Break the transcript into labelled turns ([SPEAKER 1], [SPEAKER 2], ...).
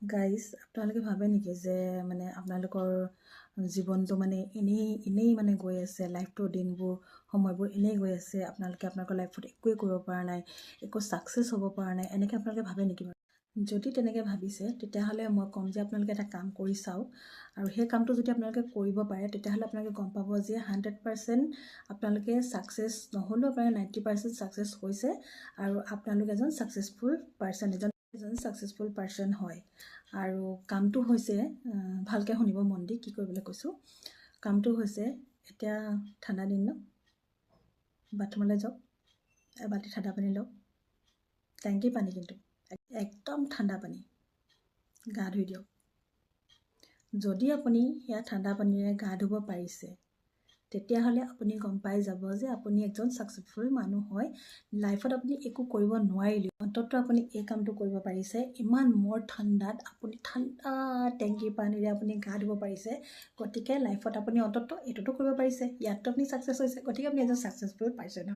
[SPEAKER 1] Guys আপোনালোকে ভাবে নেকি যে মানে আপোনালোকৰ জীৱনটো মানে এনেই মানে গৈ আছে, লাইফটো দিনবোৰ সময়বোৰ এনেই গৈ আছে, আপোনালোকে আপোনালোকৰ লাইফত একোৱেই কৰিব পৰা নাই, একো ছাকচেছ হ'ব পৰা নাই, এনেকৈ আপোনালোকে ভাবে নেকি বাৰু? যদি তেনেকৈ ভাবিছে তেতিয়াহ'লে মই ক'ম যে আপোনালোকে এটা কাম কৰি চাওক, আৰু সেই কামটো যদি আপোনালোকে কৰিব পাৰে তেতিয়াহ'লে আপোনালোকে গম পাব যে 100% আপোনালোকে ছাকচেছ নহ'লেও আপোনালোকে 90% ছাকচেছ হৈছে, আৰু আপোনালোক এজন ছাকচেছফুল পাৰ্চন, এজন ছাকচেছফুল পাৰ্চন হয়। আৰু কামটো হৈছে, ভালকৈ শুনিব মন দি কি কৰিবলৈ কৈছোঁ। কামটো হৈছে, এতিয়া ঠাণ্ডা দিন ন, বাথৰুমলৈ যাওক, এবাল্টি ঠাণ্ডা পানী লওক, টেংকি পানী কিন্তু একদম ঠাণ্ডা পানী, গা ধুই দিয়ক। যদি আপুনি সেয়া ঠাণ্ডা পানীৰে গা ধুব পাৰিছে তেতিয়াহ'লে আপুনি গম পাই যাব যে আপুনি এজন ছাকচেছফুল মানুহ হয়। লাইফত আপুনি একো কৰিব নোৱাৰিলেও অন্ততঃ আপুনি এই কামটো কৰিব পাৰিছে, ইমান মোৰ ঠাণ্ডাত আপুনি ঠাণ্ডা টেংকি পানীৰে আপুনি গা ধুব পাৰিছে, গতিকে লাইফত আপুনি অন্ততঃ এইটোতো কৰিব পাৰিছে, ইয়াততো আপুনি ছাকচেছ হৈছে, গতিকে আপুনি এজন ছাকচেছফুল পাৰ্চন হয়।